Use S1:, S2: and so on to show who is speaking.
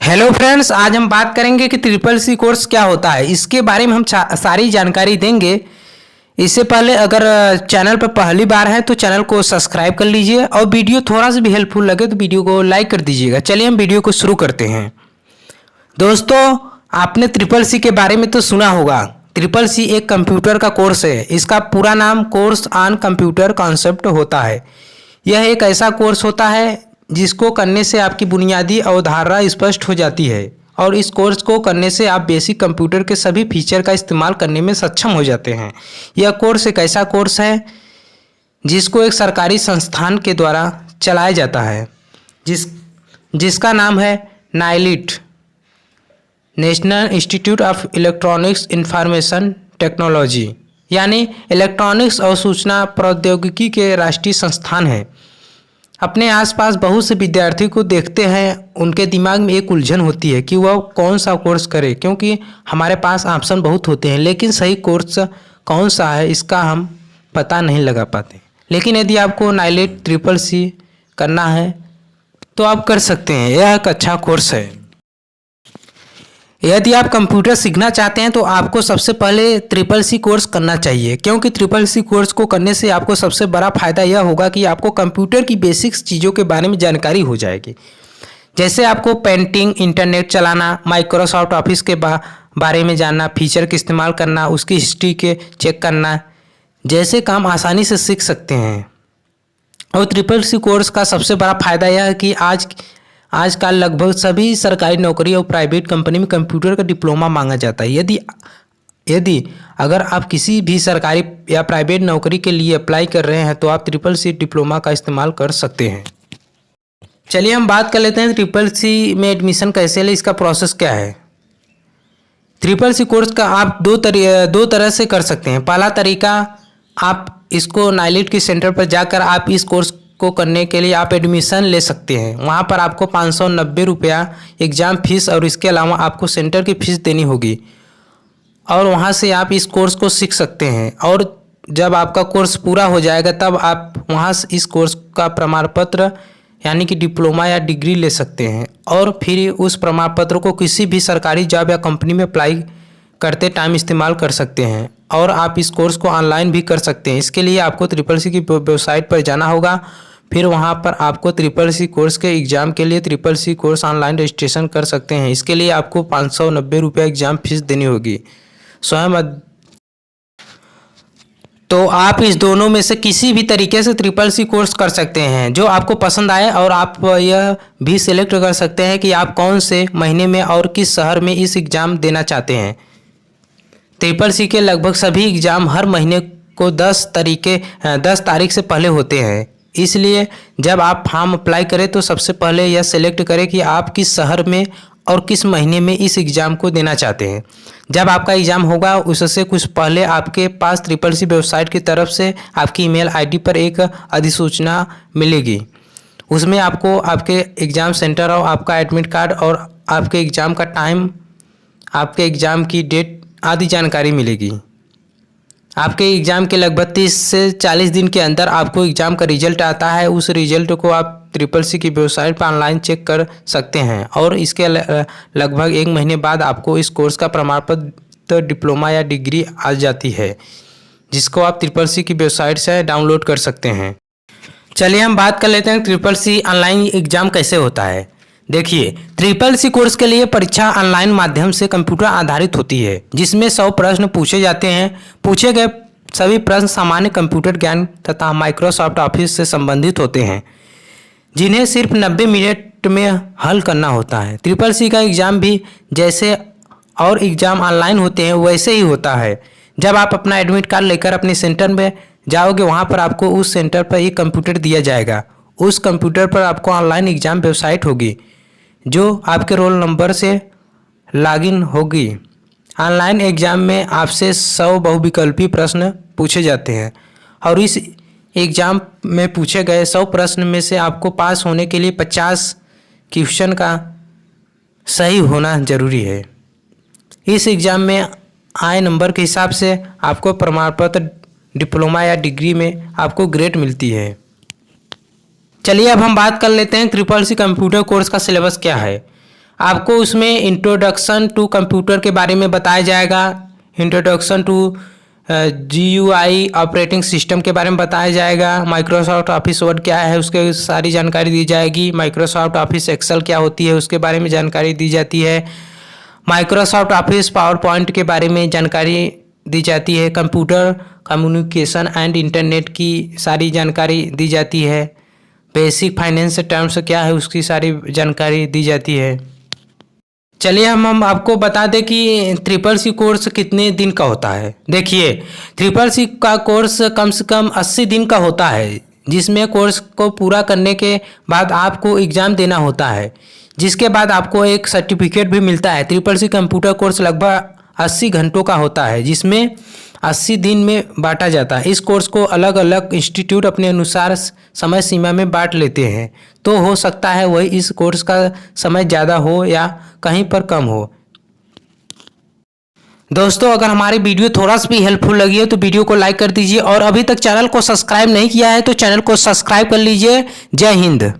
S1: Hello friends, आज हम बात करेंगे कि ट्रिपल सी कोर्स क्या होता है। इसके बारे में हम सारी जानकारी देंगे। इससे पहले अगर चैनल पर पहली बार है तो चैनल को सब्सक्राइब कर लीजिए और वीडियो थोड़ा सा भी हेल्पफुल लगे तो वीडियो को लाइक कर दीजिएगा। चलिए हम वीडियो को शुरू करते हैं। दोस्तों, आपने ट्रिपल सी के बारे में तो सुना होगा। ट्रिपल सी एक कंप्यूटर का कोर्स है। इसका पूरा नाम कोर्स ऑन कंप्यूटर कॉन्सेप्ट होता है। यह एक ऐसा कोर्स होता है जिसको करने से आपकी बुनियादी अवधारणा स्पष्ट हो जाती है और इस कोर्स को करने से आप बेसिक कंप्यूटर के सभी फीचर का इस्तेमाल करने में सक्षम हो जाते हैं। यह कोर्स एक ऐसा कोर्स है जिसको एक सरकारी संस्थान के द्वारा चलाया जाता है जिसका नाम है NIELIT, national institute of electronics information technology, यानी इलेक्ट्रॉनिक्स और सूचना प्रौद्योगिकी के राष्ट्रीय संस्थान है। अपने आसपास बहुत से विद्यार्थी को देखते हैं, उनके दिमाग में एक उलझन होती है कि वह कौन सा कोर्स करे, क्योंकि हमारे पास ऑप्शन बहुत होते हैं लेकिन सही कोर्स कौन सा है इसका हम पता नहीं लगा पाते। लेकिन यदि आपको नाइलिट ट्रिपल सी करना है तो आप कर सकते हैं। यह एक अच्छा कोर्स है। यदि आप कंप्यूटर सीखना चाहते हैं तो आपको सबसे पहले ट्रिपल सी कोर्स करना चाहिए, क्योंकि ट्रिपल सी कोर्स को करने से आपको सबसे बड़ा फ़ायदा यह होगा कि आपको कंप्यूटर की बेसिक्स चीज़ों के बारे में जानकारी हो जाएगी। जैसे आपको पेंटिंग, इंटरनेट चलाना, माइक्रोसॉफ्ट ऑफिस के बारे में जानना, फीचर का इस्तेमाल करना, उसकी हिस्ट्री के चेक करना जैसे काम आसानी से सीख सकते हैं। और ट्रिपल सी कोर्स का सबसे बड़ा फ़ायदा यह है कि आजकल लगभग सभी सरकारी नौकरी और प्राइवेट कंपनी में कंप्यूटर का डिप्लोमा मांगा जाता है। यदि अगर आप किसी भी सरकारी या प्राइवेट नौकरी के लिए अप्लाई कर रहे हैं तो आप ट्रिपल सी डिप्लोमा का इस्तेमाल कर सकते हैं। चलिए हम बात कर लेते हैं ट्रिपल सी में एडमिशन कैसे ले, इसका प्रोसेस क्या है। ट्रिपल सी कोर्स का आप दो तरह से कर सकते हैं। पहला तरीका, आप इसको नाइलिट के सेंटर पर जाकर आप इस कोर्स को करने के लिए आप एडमिशन ले सकते हैं। वहाँ पर आपको 590 रुपया एग्ज़ाम फीस और इसके अलावा आपको सेंटर की फ़ीस देनी होगी और वहाँ से आप इस कोर्स को सीख सकते हैं। और जब आपका कोर्स पूरा हो जाएगा तब आप वहाँ से इस कोर्स का प्रमाण पत्र यानी कि डिप्लोमा या डिग्री ले सकते हैं और फिर उस प्रमाण पत्र को किसी भी सरकारी जॉब या कंपनी में अप्लाई करते टाइम इस्तेमाल कर सकते हैं। और आप इस कोर्स को ऑनलाइन भी कर सकते हैं। इसके लिए आपको ट्रिपल सी की वेबसाइट पर जाना होगा, फिर वहां पर आपको ट्रिपल सी कोर्स के एग्ज़ाम के लिए triple C course online registration कर सकते हैं। इसके लिए आपको 590 रुपया एग्ज़ाम फीस देनी होगी स्वयं। तो आप इस दोनों में से किसी भी तरीके से ट्रिपल सी कोर्स कर सकते हैं जो आपको पसंद आए, और आप यह भी सिलेक्ट कर सकते हैं कि आप कौन से महीने में और किस शहर में इस एग्ज़ाम देना चाहते हैं। ट्रिपल सी के लगभग सभी एग्ज़ाम हर महीने को 10 तारीख से पहले होते हैं। इसलिए जब आप फॉर्म अप्लाई करें तो सबसे पहले यह सेलेक्ट करें कि आप किस शहर में और किस महीने में इस एग्ज़ाम को देना चाहते हैं। जब आपका एग्ज़ाम होगा उससे कुछ पहले आपके पास ट्रिपल सी वेबसाइट की तरफ से आपकी ईमेल आईडी पर एक अधिसूचना मिलेगी। उसमें आपको आपके एग्ज़ाम सेंटर और आपका एडमिट कार्ड और आपके एग्ज़ाम का टाइम, आपके एग्ज़ाम की डेट आदि जानकारी मिलेगी। आपके एग्ज़ाम के लगभग 30 से 40 दिन के अंदर आपको एग्ज़ाम का रिजल्ट आता है। उस रिजल्ट को आप ट्रिपल सी की वेबसाइट पर ऑनलाइन चेक कर सकते हैं और इसके लगभग 1 महीने बाद आपको इस कोर्स का प्रमाण पत्र, डिप्लोमा या डिग्री आ जाती है, जिसको आप ट्रिपल सी की वेबसाइट से डाउनलोड कर सकते हैं। चलिए हम बात कर लेते हैं ट्रिपल सी ऑनलाइन एग्ज़ाम कैसे होता है। देखिए, ट्रिपल सी कोर्स के लिए परीक्षा ऑनलाइन माध्यम से कंप्यूटर आधारित होती है, जिसमें 100 प्रश्न पूछे जाते हैं। पूछे गए सभी प्रश्न सामान्य कंप्यूटर ज्ञान तथा माइक्रोसॉफ्ट ऑफिस से संबंधित होते हैं, जिन्हें सिर्फ 90 मिनट में हल करना होता है। ट्रिपल सी का एग्ज़ाम भी जैसे और एग्ज़ाम ऑनलाइन होते हैं वैसे ही होता है। जब आप अपना एडमिट कार्ड लेकर अपने सेंटर में जाओगे, वहाँ पर आपको उस सेंटर पर एक कंप्यूटर दिया जाएगा। उस कंप्यूटर पर आपको ऑनलाइन एग्ज़ाम वेबसाइट होगी जो आपके रोल नंबर से लॉगिन होगी। ऑनलाइन एग्ज़ाम में आपसे 100 बहुविकल्पी प्रश्न पूछे जाते हैं और इस एग्ज़ाम में पूछे गए 100 प्रश्न में से आपको पास होने के लिए 50 क्वेश्चन का सही होना ज़रूरी है। इस एग्ज़ाम में आए नंबर के हिसाब से आपको प्रमाण पत्र, डिप्लोमा या डिग्री में आपको ग्रेड मिलती है। चलिए अब हम बात कर लेते हैं ट्रिपल सी कंप्यूटर कोर्स का सिलेबस क्या है। आपको उसमें इंट्रोडक्शन टू कंप्यूटर के बारे में बताया जाएगा, introduction to GUI operating system के बारे में बताया जाएगा, माइक्रोसॉफ्ट ऑफिस वर्ड क्या है उसके सारी जानकारी दी जाएगी, माइक्रोसॉफ्ट ऑफिस एक्सेल क्या होती है उसके बारे में जानकारी दी जाती है, माइक्रोसॉफ्ट ऑफिस पावर पॉइंट के बारे में जानकारी दी जाती है, कंप्यूटर कम्युनिकेशन एंड इंटरनेट की सारी जानकारी दी जाती है, बेसिक फाइनेंस टर्म्स क्या है उसकी सारी जानकारी दी जाती है। चलिए हम आपको बता दें कि CCC कोर्स कितने दिन का होता है। देखिए CCC का कोर्स कम से कम 80 दिन का होता है, जिसमें कोर्स को पूरा करने के बाद आपको एग्ज़ाम देना होता है, जिसके बाद आपको एक सर्टिफिकेट भी मिलता है। CCC कंप्यूटर कोर्स लगभग 80 घंटों का होता है, जिसमें 80 दिन में बांटा जाता है। इस कोर्स को अलग अलग इंस्टीट्यूट अपने अनुसार समय सीमा में बांट लेते हैं, तो हो सकता है वही इस कोर्स का समय ज़्यादा हो या कहीं पर कम हो। दोस्तों अगर हमारी वीडियो थोड़ा सा भी हेल्पफुल लगी है तो वीडियो को लाइक कर दीजिए, और अभी तक चैनल को सब्सक्राइब नहीं किया है तो चैनल को सब्सक्राइब कर लीजिए। जय हिंद।